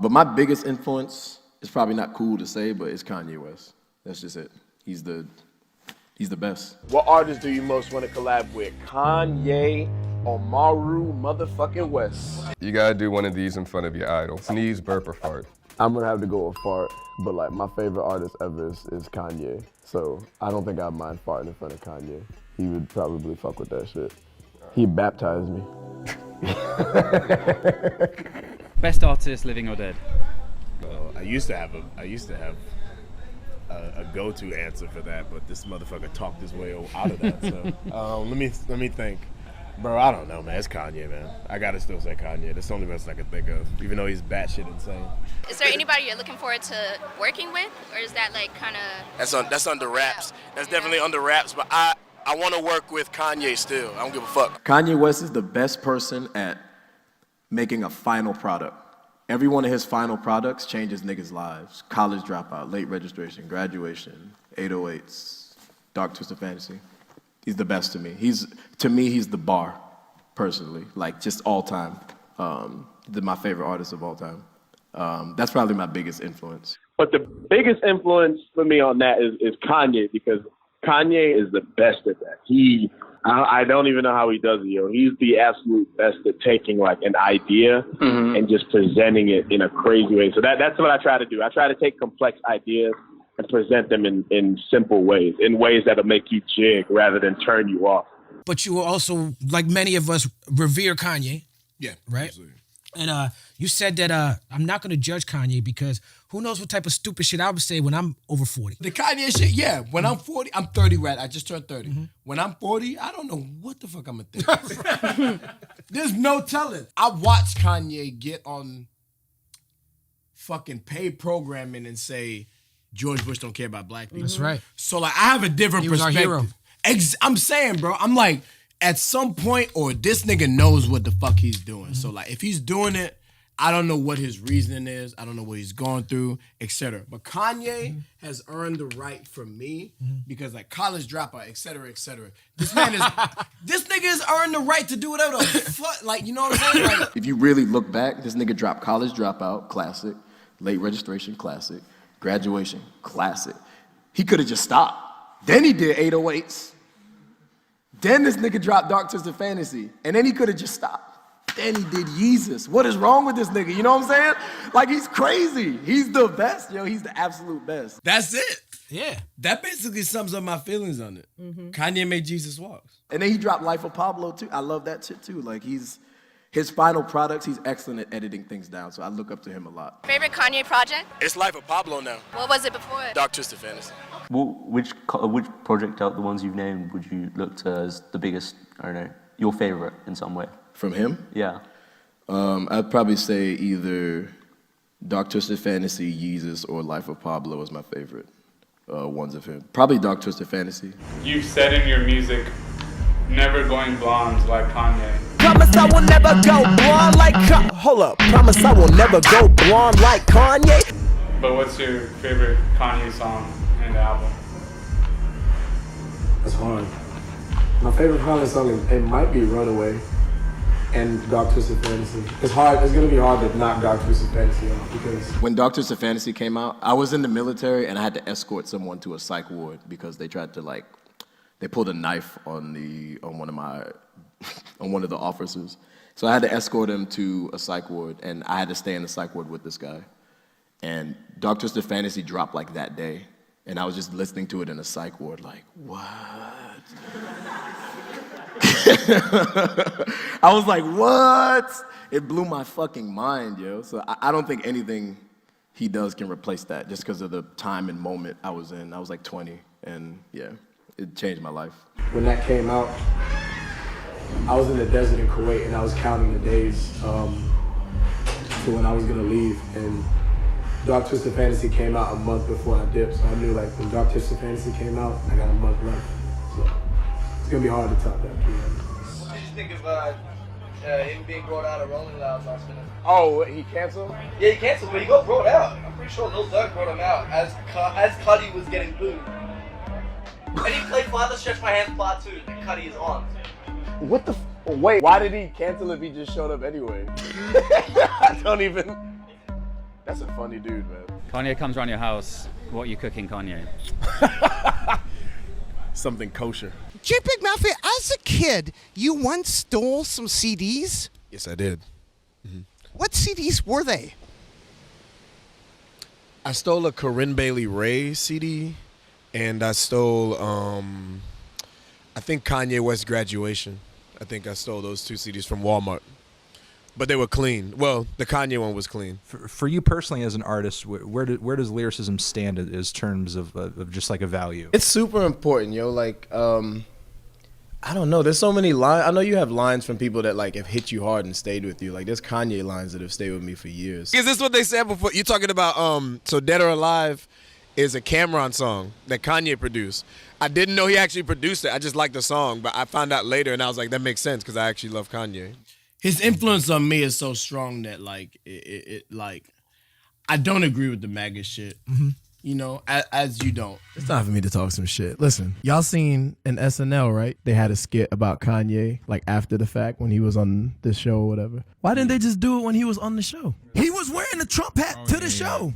But my biggest influence is probably not cool to say, but it's Kanye West. That's just it. He's the best. What artist do you most want to collab with? Kanye or Maru motherfucking West? You gotta do one of these in front of your idol. Sneeze, burp, or fart. I'm gonna have to go with fart, but like my favorite artist ever is Kanye. So I don't think I'd mind farting in front of Kanye. He would probably fuck with that shit. He baptized me. Best artist, living or dead? Well, I used to have a go-to answer for that, but this motherfucker talked his way out of that. So let me think. Bro, I don't know, man. It's Kanye, man. I gotta still say Kanye. That's the only person I can think of, even though he's batshit insane. Is there anybody you're looking forward to working with, or is that like kind of? That's under wraps. That's definitely under wraps. But I want to work with Kanye still. I don't give a fuck. Kanye West is the best person at making a final product. Every one of his final products changes niggas' lives. College Dropout, Late Registration, Graduation, 808s, Dark Twisted Fantasy. He's the best to me. To me, he's the bar, personally. Like, just all time. My favorite artist of all time. That's probably my biggest influence. But the biggest influence for me on that is Kanye, because Kanye is the best at that. I don't even know how he does it, yo. He's the absolute best at taking like an idea and just presenting it in a crazy way. So that's what I try to do. I try to take complex ideas and present them in simple ways, in ways that'll make you jig rather than turn you off. But you also, like many of us, revere Kanye. Yeah, right. Absolutely. And you said that I'm not going to judge Kanye because who knows what type of stupid shit I would say when I'm over 40. The Kanye shit, yeah. When I'm 40, I'm 30, right? I just turned 30. When I'm 40, I don't know what the fuck I'm going to think. There's no telling. I watched Kanye get on fucking paid programming and say, George Bush don't care about black people. That's right. So, like, I have a different He was our perspective. hero. I'm saying, bro, I'm like, at some point, or this nigga knows what the fuck he's doing. So, like, if he's doing it, I don't know what his reasoning is. I don't know what he's going through, etc. But Kanye has earned the right from me because, like, College Dropout, etc., etc. This nigga has earned the right to do whatever the fuck, like, you know what I'm saying? Like, If you really look back, this nigga dropped College Dropout, classic. Late Registration, classic. Graduation, classic. He could have just stopped. Then he did 808s. Then this nigga dropped Dark Twisted Fantasy. And then he could have just stopped. Then he did Yeezus. What is wrong with this nigga? You know what I'm saying? Like, he's crazy. He's the best, yo. He's the absolute best. that's it. Yeah. That basically sums up my feelings on it. Kanye made Jesus Walks. And then he dropped Life of Pablo, too. I love that shit, too. Like, his final products, he's excellent at editing things down. So I look up to him a lot. Favorite Kanye project? It's Life of Pablo now. What was it before? Dark Twisted Fantasy. Well, which project out the ones you've named would you look to as the biggest, I don't know, your favorite in some way? From him? Yeah. I'd probably say either Dark Twisted Fantasy, Yeezus, or Life of Pablo is my favorite ones of him. Probably Dark Twisted Fantasy. You've said in your music, never going blonde like Kanye. Promise I will never go blonde like Kanye. Hold up. Promise I will never go blonde like Kanye. But what's your favorite Kanye song in the album? That's hard. My favorite Kanye song it might be Runaway and Dark Twisted Fantasy. It's hard. It's gonna be hard to knock Dark Twisted Fantasy off because When Dark Twisted Fantasy came out, I was in the military and I had to escort someone to a psych ward because they tried to they pulled a knife on one of the officers. So I had to escort him to a psych ward and I had to stay in the psych ward with this guy. And Dark Twisted Fantasy dropped like that day. And I was just listening to it in a psych ward like, what? I was like, what? It blew my fucking mind, yo. So I don't think anything he does can replace that just because of the time and moment I was in. I was like 20 and yeah, it changed my life. when that came out, I was in the desert in Kuwait and I was counting the days to when I was gonna leave. And Dark Twisted Fantasy came out a month before I dipped, so I knew like when Dark Twisted Fantasy came out, I got a month left. So it's gonna be hard to top that. What did you think of him being brought out of Rolling Loud last minute? Oh, he canceled? Yeah, he canceled, but he got brought out. I'm pretty sure Lil Durk brought him out as Cudi was getting booed. And he played Father Stretch My Hands Part 2 that Cudi is on. What the wait, why did he cancel if he just showed up anyway? I don't even... That's a funny dude, man. Kanye comes around your house. What are you cooking, Kanye? Something kosher. JPEGMAFIA, as a kid, you once stole some CDs? Yes, I did. What CDs were they? I stole a Corinne Bailey Rae CD, and I stole, I think Kanye West Graduation. I think I stole those 2 CDs from Walmart. But they were clean. Well, the Kanye one was clean. For you personally as an artist, where does lyricism stand as terms of just like a value? It's super important, yo. Like, I don't know. There's so many lines. I know you have lines from people that like have hit you hard and stayed with you. Like, there's Kanye lines that have stayed with me for years. Is this what they said before? You're talking about, so Dead or Alive is a Cameron song that Kanye produced. I didn't know he actually produced it. I just liked the song, but I found out later, and I was like, that makes sense because I actually love Kanye. His influence on me is so strong that like like I don't agree with the MAGA shit. You know, as you don't. It's time for me to talk some shit. Listen, y'all seen in SNL, right? They had a skit about Kanye, like after the fact when he was on the show or whatever. Why didn't they just do it when he was on the show? He was wearing a Trump hat to the show.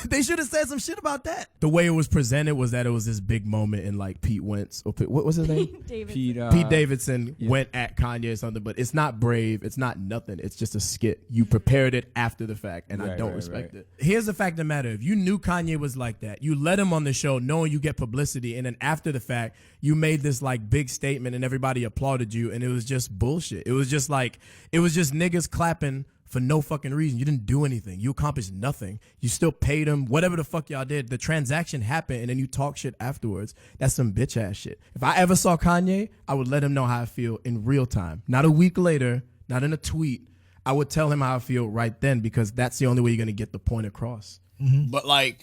They should have said some shit about that. The way it was presented was that it was this big moment in like Pete Wentz, or what was his name? Pete Davidson went at Kanye or something, but it's not brave. It's not nothing. It's just a skit. You prepared it after the fact, and I don't respect it. Here's the fact of the matter. If you knew Kanye was like that, you let him on the show knowing you get publicity, and then after the fact, you made this like big statement and everybody applauded you, and it was just bullshit. It was just niggas clapping for no fucking reason. You didn't do anything. You accomplished nothing. You still paid him. Whatever the fuck y'all did, the transaction happened, and then you talk shit afterwards. That's some bitch ass shit. If I ever saw Kanye, I would let him know how I feel in real time. Not a week later, not in a tweet. I would tell him how I feel right then, because that's the only way you're gonna get the point across. But like,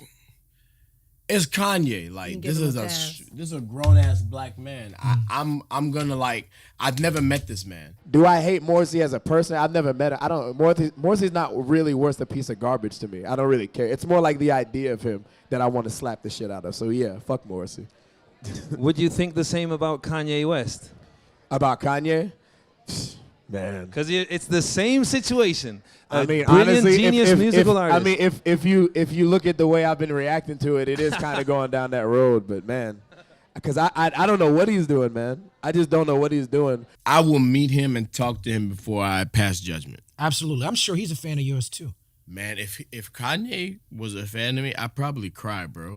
it's Kanye. Like, this is a grown ass black man. I'm gonna like. I've never met this man. Do I hate Morrissey as a person? I've never met him. I don't. Morrissey's not really worth a piece of garbage to me. I don't really care. It's more like the idea of him that I want to slap the shit out of. So yeah, fuck Morrissey. Would you think the same about Kanye West? About Kanye? Man, because it's the same situation. I mean, brilliant, honestly, genius musical artist. I mean, if you look at the way I've been reacting to it, it is kind of going down that road. But man, because I don't know what he's doing, man. I just don't know what he's doing. I will meet him and talk to him before I pass judgment. Absolutely. I'm sure he's a fan of yours too. Man, if Kanye was a fan of me, I'd probably cry, bro.